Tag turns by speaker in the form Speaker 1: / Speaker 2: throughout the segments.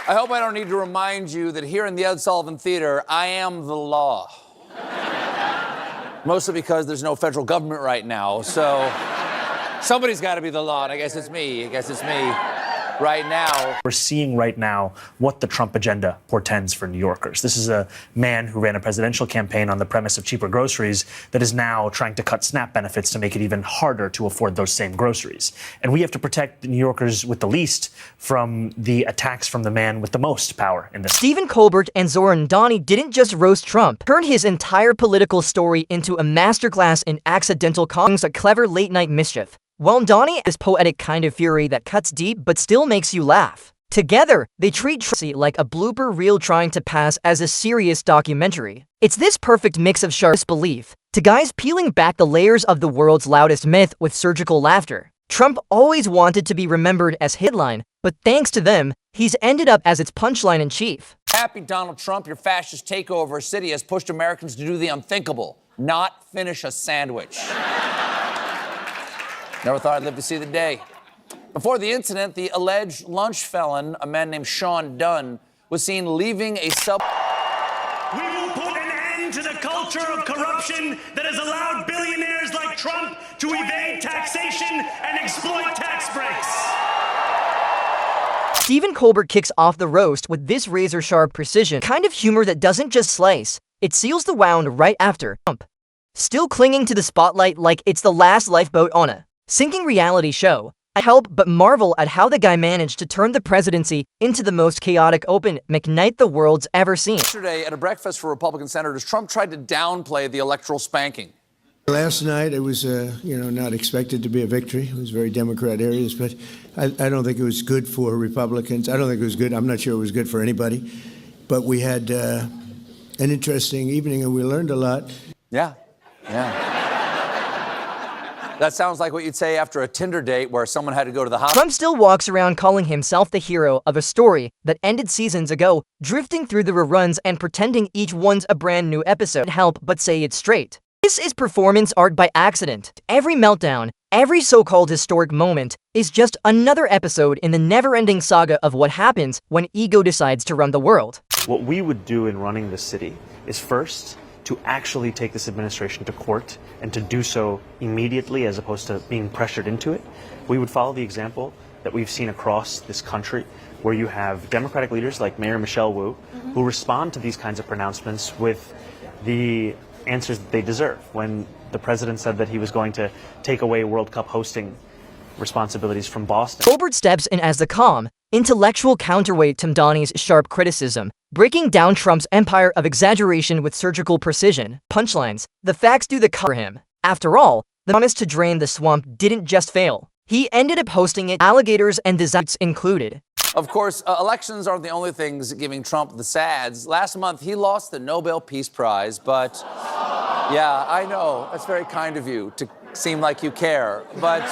Speaker 1: I hope I don't need to remind you that here in the Ed Sullivan Theater, I am the law. Mostly because there's no federal government right now, so somebody's got to be the law, and I guess it's me. Right now.
Speaker 2: We're seeing right now what the Trump agenda portends for New Yorkers. This is a man who ran a presidential campaign on the premise of cheaper groceries that is now trying to cut SNAP benefits to make it even harder to afford those same groceries. And we have to protect the New Yorkers with the least from the attacks from the man with the most power in this.
Speaker 3: Stephen Colbert and Zohran Mamdani didn't just roast Trump, turned his entire political story into a masterclass in accidental comedy, a clever late-night mischief. Mamdani is poetic kind of fury that cuts deep but still makes you laugh. Together, they treat Trump like a blooper reel trying to pass as a serious documentary. It's this perfect mix of sharp disbelief to guys peeling back the layers of the world's loudest myth with surgical laughter. Trump always wanted to be remembered as headline, but thanks to them, he's ended up as its punchline in chief.
Speaker 1: Happy Donald Trump, your fascist takeover of our city has pushed Americans to do the unthinkable, not finish a sandwich. Never thought I'd live to see the day. Before the incident, the alleged lunch felon, a man named Sean Dunn, was seen leaving a sub.
Speaker 4: We will put an end to the culture of corruption that has allowed billionaires like Trump to evade taxation and exploit tax breaks.
Speaker 3: Stephen Colbert kicks off the roast with this razor-sharp precision, kind of humor that doesn't just slice, it seals the wound right after. Trump, still clinging to the spotlight like it's the last lifeboat on a sinking reality show. I help but marvel at how the guy managed to turn the presidency into the most chaotic open McNight the world's ever seen.
Speaker 1: Yesterday, at a breakfast for Republican senators, Trump tried to downplay the electoral spanking.
Speaker 5: Last night, it was, not expected to be a victory. It was very Democrat areas, but I don't think it was good for Republicans. I don't think it was good. I'm not sure it was good for anybody. But we had an interesting evening, and we learned a lot.
Speaker 1: Yeah. That sounds like what you'd say after a Tinder date where someone had to go to the hospital.
Speaker 3: Trump still walks around calling himself the hero of a story that ended seasons ago, drifting through the reruns and pretending each one's a brand new episode. Help but say it straight. This is performance art by accident. Every meltdown, every so-called historic moment is just another episode in the never-ending saga of what happens when ego decides to run the world.
Speaker 2: What we would do in running the city is first to actually take this administration to court and to do so immediately as opposed to being pressured into it. We would follow the example that we've seen across this country where you have Democratic leaders like Mayor Michelle Wu who respond to these kinds of pronouncements with the answers that they deserve. When the president said that he was going to take away World Cup hosting responsibilities from Boston.
Speaker 3: Colbert steps in as the calm, intellectual counterweight to Mamdani's sharp criticism, breaking down Trump's empire of exaggeration with surgical precision. Punchlines, the facts do the cover him. After all, the promise to drain the swamp didn't just fail. He ended up hosting it, alligators and disasters included.
Speaker 1: Of course, elections aren't the only things giving Trump the sads. Last month, he lost the Nobel Peace Prize, but yeah, I know, that's very kind of you to seem like you care, but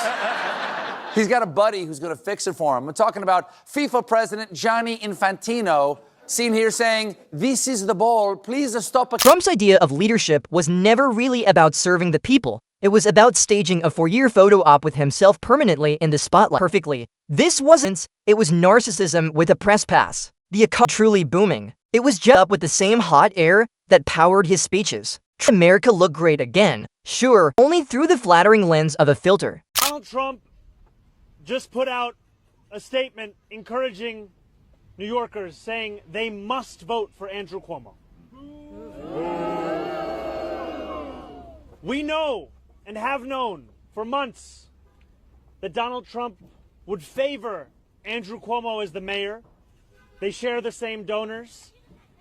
Speaker 1: he's got a buddy who's going to fix it for him. I'm talking about FIFA president Gianni Infantino, seen here saying, "This is the ball, please stop."
Speaker 3: Trump's idea of leadership was never really about serving the people. It was about staging a 4-year photo op with himself permanently in the spotlight. Perfectly. This wasn't, it was narcissism with a press pass. The economy truly booming. It was just up with the same hot air that powered his speeches. America looked great again, sure, only through the flattering lens of a filter.
Speaker 4: Donald Trump just put out a statement encouraging New Yorkers saying they must vote for Andrew Cuomo. We know and have known for months that Donald Trump would favor Andrew Cuomo as the mayor. They share the same donors.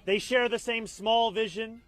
Speaker 4: They share the same small vision.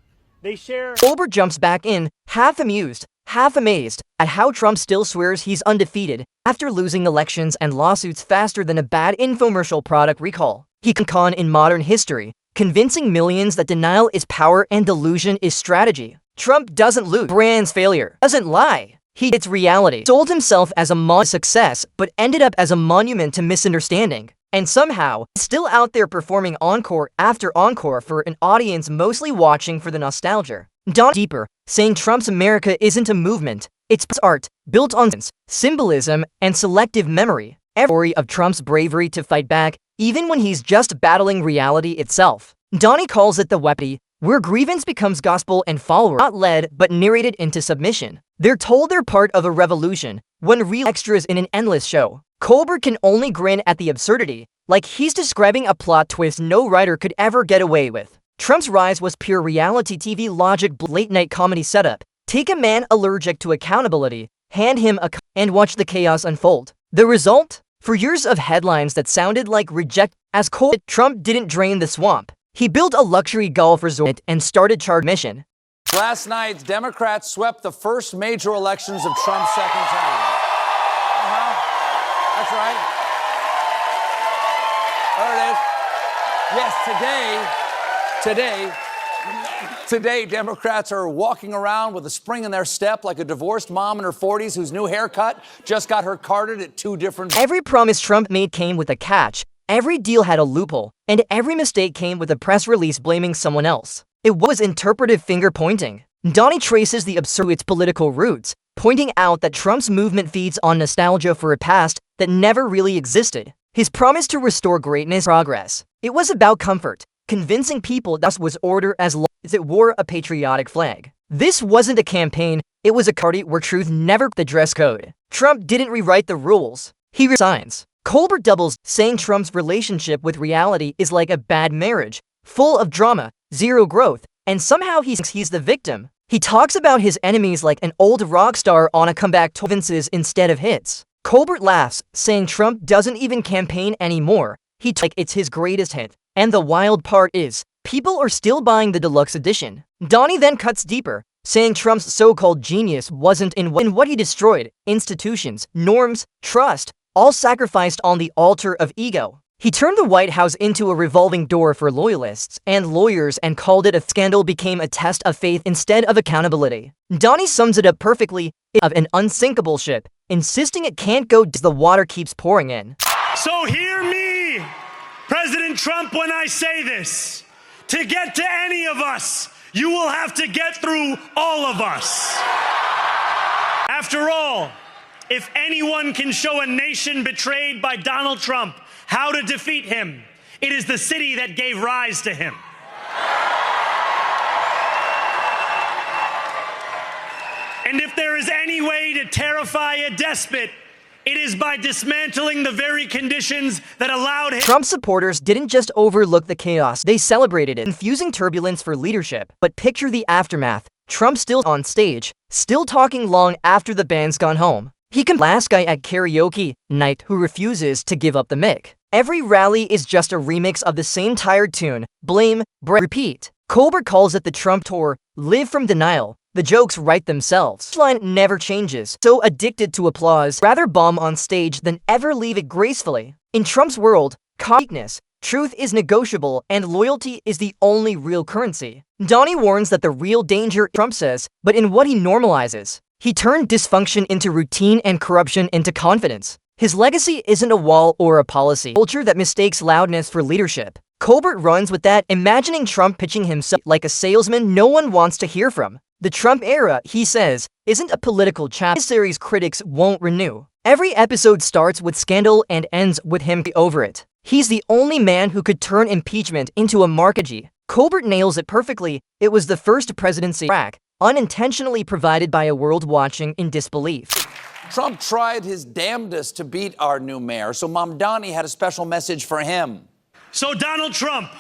Speaker 4: They share...
Speaker 3: Colbert jumps back in, half amused, half amazed, at how Trump still swears he's undefeated after losing elections and lawsuits faster than a bad infomercial product recall. He can con in modern history, convincing millions that denial is power and delusion is strategy. Trump doesn't lose. Brand's failure doesn't lie. It's reality. Sold himself as a success, but ended up as a monument to misunderstanding. And somehow, still out there performing encore after encore for an audience mostly watching for the nostalgia. Don deeper, saying Trump's America isn't a movement, it's art, built on symbolism and selective memory. Every story of Trump's bravery to fight back, even when he's just battling reality itself. Mamdani calls it the weapon where grievance becomes gospel and follower not led but narrated into submission. They're told they're part of a revolution when real extras in an endless show. Colbert can only grin at the absurdity, like he's describing a plot twist no writer could ever get away with. Trump's rise was pure reality TV logic, late-night comedy setup. Take a man allergic to accountability, hand him a and watch the chaos unfold. The result? For years of headlines that sounded like reject as Colbert, Trump didn't drain the swamp. He built a luxury golf resort and started charge mission.
Speaker 1: Last night, Democrats swept the first major elections of Trump's second term. That's right. There it is. Yes, today, Democrats are walking around with a spring in their step like a divorced mom in her 40s whose new haircut just got her carded at 2 different...
Speaker 3: Every promise Trump made came with a catch. Every deal had a loophole, and every mistake came with a press release blaming someone else. It was interpretive finger-pointing. Mamdani traces the absurd to its political roots, pointing out that Trump's movement feeds on nostalgia for a past that never really existed. His promise to restore greatness progress. It was about comfort, convincing people that was order as long as it wore a patriotic flag. This wasn't a campaign, it was a party where truth never the dress code. Trump didn't rewrite the rules. He resigns. Colbert doubles, saying Trump's relationship with reality is like a bad marriage, full of drama, zero growth, and somehow he thinks he's the victim. He talks about his enemies like an old rock star on a comeback tour instead of hits. Colbert laughs, saying Trump doesn't even campaign anymore. Like it's his greatest hit. And the wild part is, people are still buying the deluxe edition. Mamdani then cuts deeper, saying Trump's so-called genius wasn't in what he destroyed: institutions, norms, trust, all sacrificed on the altar of ego. He turned the White House into a revolving door for loyalists and lawyers and called it a scandal became a test of faith instead of accountability. Mamdani sums it up perfectly: of an unsinkable ship, insisting it can't go as the water keeps pouring in.
Speaker 4: So hear me, President Trump, when I say this. To get to any of us, you will have to get through all of us. After all, if anyone can show a nation betrayed by Donald Trump how to defeat him, it is the city that gave rise to him. And if there is any way to terrify a despot, it is by dismantling the very conditions that allowed him.
Speaker 3: Trump supporters didn't just overlook the chaos, they celebrated it, confusing turbulence for leadership. But picture the aftermath. Trump still on stage, still talking long after the band's gone home. He can last guy at karaoke night who refuses to give up the mic. Every rally is just a remix of the same tired tune. Blame, repeat. Colbert calls it the Trump tour. Live from denial. The jokes write themselves. The line never changes. So addicted to applause, rather bomb on stage than ever leave it gracefully. In Trump's world, weakness, truth is negotiable, and loyalty is the only real currency. Mamdani warns that the real danger, Trump says, but in what he normalizes. He turned dysfunction into routine and corruption into confidence. His legacy isn't a wall or a policy culture that mistakes loudness for leadership. Colbert runs with that, imagining Trump pitching himself like a salesman no one wants to hear from. The Trump era, he says, isn't a political chapter. This series critics won't renew. Every episode starts with scandal and ends with him over it. He's the only man who could turn impeachment into a marketing. Colbert nails it perfectly. It was the first presidency crack, unintentionally provided by a world watching in disbelief.
Speaker 1: Trump tried his damnedest to beat our new mayor, so Mamdani had a special message for him.
Speaker 4: So Donald Trump,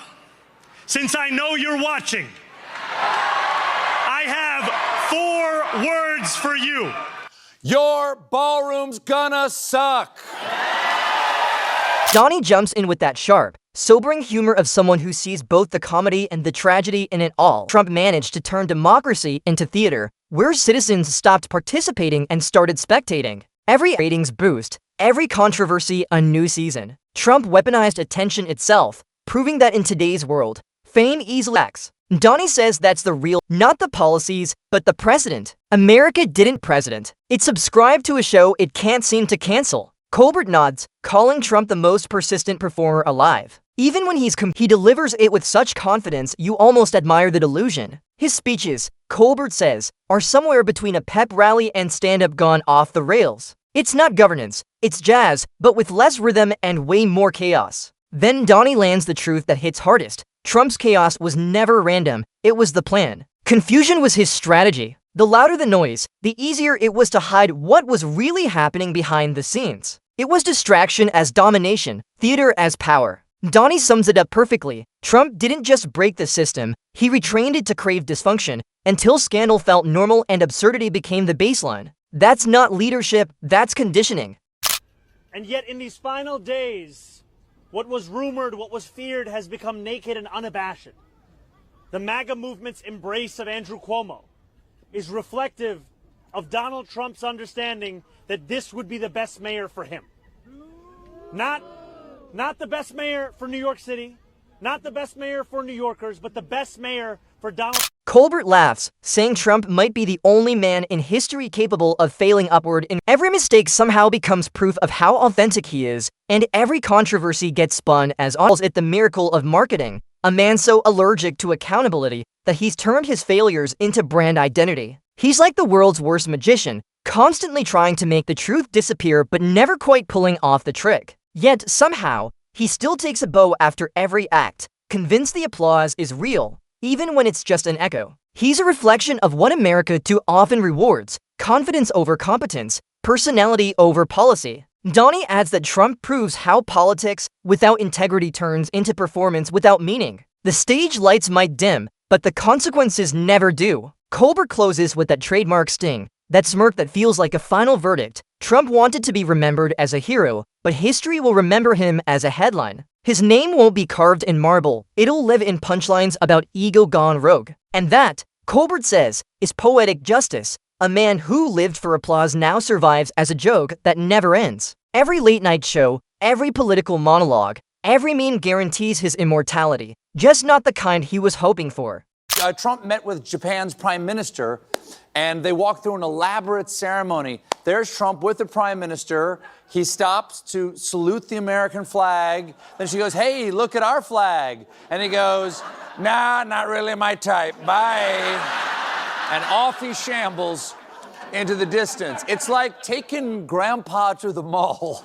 Speaker 4: since I know you're watching, I have 4 words for you.
Speaker 1: Your ballroom's gonna suck.
Speaker 3: Mamdani jumps in with that sharp, sobering humor of someone who sees both the comedy and the tragedy in it all. Trump managed to turn democracy into theater, where citizens stopped participating and started spectating. Every ratings boost, every controversy a new season. Trump weaponized attention itself, proving that in today's world, fame easily acts. Mamdani says that's the real, not the policies, but the precedent. America didn't president. It subscribed to a show it can't seem to cancel. Colbert nods, calling Trump the most persistent performer alive. Even when he delivers it with such confidence you almost admire the delusion. His speeches, Colbert says, are somewhere between a pep rally and stand-up gone off the rails. It's not governance, it's jazz, but with less rhythm and way more chaos. Then Donnie lands the truth that hits hardest. Trump's chaos was never random, it was the plan. Confusion was his strategy. The louder the noise, the easier it was to hide what was really happening behind the scenes. It was distraction as domination, theater as power. Donnie sums it up perfectly. Trump didn't just break the system, he retrained it to crave dysfunction until scandal felt normal and absurdity became the baseline. That's not leadership, that's conditioning.
Speaker 4: And yet in these final days, what was rumored, what was feared has become naked and unabashed. The MAGA movement's embrace of Andrew Cuomo is reflective of Donald Trump's understanding that this would be the best mayor for him. Not the best mayor for New York City, not the best mayor for New Yorkers, but the best mayor for Donald.
Speaker 3: Colbert laughs, saying Trump might be the only man in history capable of failing upward in every mistake somehow becomes proof of how authentic he is, and every controversy gets spun as calls it the miracle of marketing, a man so allergic to accountability that he's turned his failures into brand identity. He's like the world's worst magician, constantly trying to make the truth disappear but never quite pulling off the trick. Yet, somehow, he still takes a bow after every act, convinced the applause is real, even when it's just an echo. He's a reflection of what America too often rewards: confidence over competence, personality over policy. Donnie adds that Trump proves how politics without integrity turns into performance without meaning. The stage lights might dim, but the consequences never do. Colbert closes with that trademark sting, that smirk that feels like a final verdict. Trump wanted to be remembered as a hero, but history will remember him as a headline. His name won't be carved in marble, it'll live in punchlines about ego gone rogue. And that, Colbert says, is poetic justice. A man who lived for applause now survives as a joke that never ends. Every late-night show, every political monologue, every meme guarantees his immortality, just not the kind he was hoping for.
Speaker 1: Trump met with Japan's prime minister, and they walked through an elaborate ceremony. There's Trump with the prime minister. He stops to salute the American flag. Then she goes, "Hey, look at our flag." And he goes, "Nah, not really my type. Bye." And off he shambles into the distance. It's like taking Grandpa to the mall.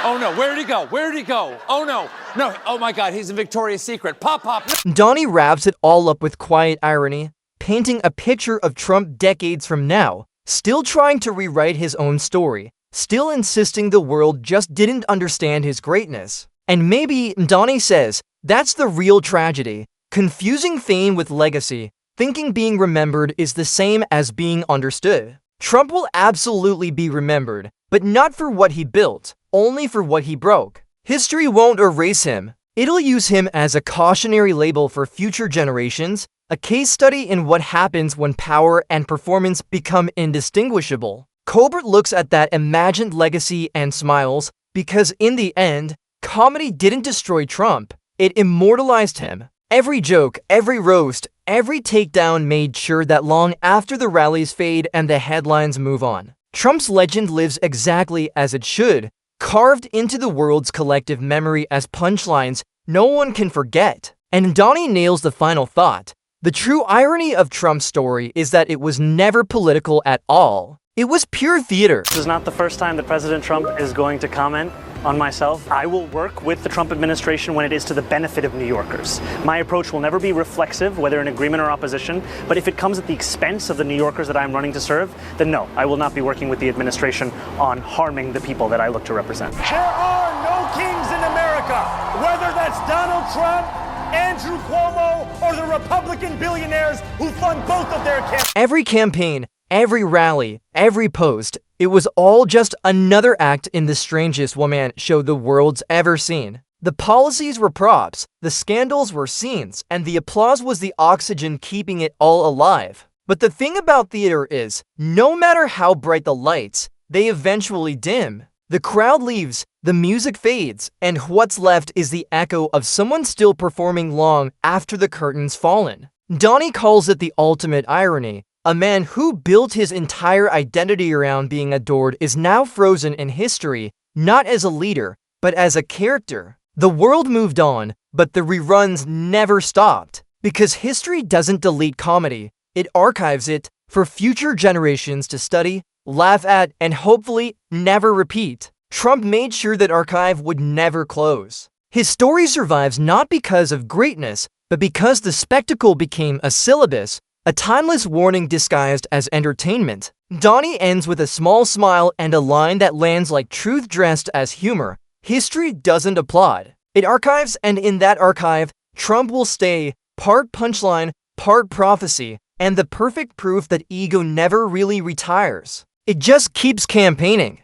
Speaker 1: Oh no, where'd he go? Where'd he go? Oh no, no, oh my God, he's in Victoria's Secret. Pop, pop.
Speaker 3: Donnie wraps it all up with quiet irony, painting a picture of Trump decades from now, still trying to rewrite his own story, still insisting the world just didn't understand his greatness. And maybe, Donnie says, that's the real tragedy, confusing fame with legacy, thinking being remembered is the same as being understood. Trump will absolutely be remembered, but not for what he built, only for what he broke. History won't erase him. It'll use him as a cautionary label for future generations, a case study in what happens when power and performance become indistinguishable. Colbert looks at that imagined legacy and smiles, because in the end, comedy didn't destroy Trump, it immortalized him. Every joke, every roast, every takedown made sure that long after the rallies fade and the headlines move on, Trump's legend lives exactly as it should, carved into the world's collective memory as punchlines no one can forget. And Donnie nails the final thought. The true irony of Trump's story is that it was never political at all. It was pure theater.
Speaker 2: This is not the first time that President Trump is going to comment on myself. I will work with the Trump administration when it is to the benefit of New Yorkers. My approach will never be reflexive, whether in agreement or opposition, but if it comes at the expense of the New Yorkers that I'm running to serve, then no, I will not be working with the administration on harming the people that I look to represent.
Speaker 4: There are no kings in America, whether that's Donald Trump, Andrew Cuomo, or the Republican billionaires who fund both of their campaigns.
Speaker 3: Every campaign, every rally, every post, it was all just another act in the strangest one-man show the world's ever seen. The policies were props, the scandals were scenes, and the applause was the oxygen keeping it all alive. But the thing about theater is, no matter how bright the lights, they eventually dim. The crowd leaves, the music fades, and what's left is the echo of someone still performing long after the curtain's fallen. Donnie calls it the ultimate irony. A man who built his entire identity around being adored is now frozen in history, not as a leader, but as a character. The world moved on, but the reruns never stopped. Because history doesn't delete comedy, it archives it for future generations to study, laugh at, and hopefully never repeat. Trump made sure that archive would never close. His story survives not because of greatness, but because the spectacle became a syllabus, a timeless warning disguised as entertainment. Mamdani ends with a small smile and a line that lands like truth dressed as humor. History doesn't applaud. It archives, and in that archive, Trump will stay part punchline, part prophecy, and the perfect proof that ego never really retires. It just keeps campaigning.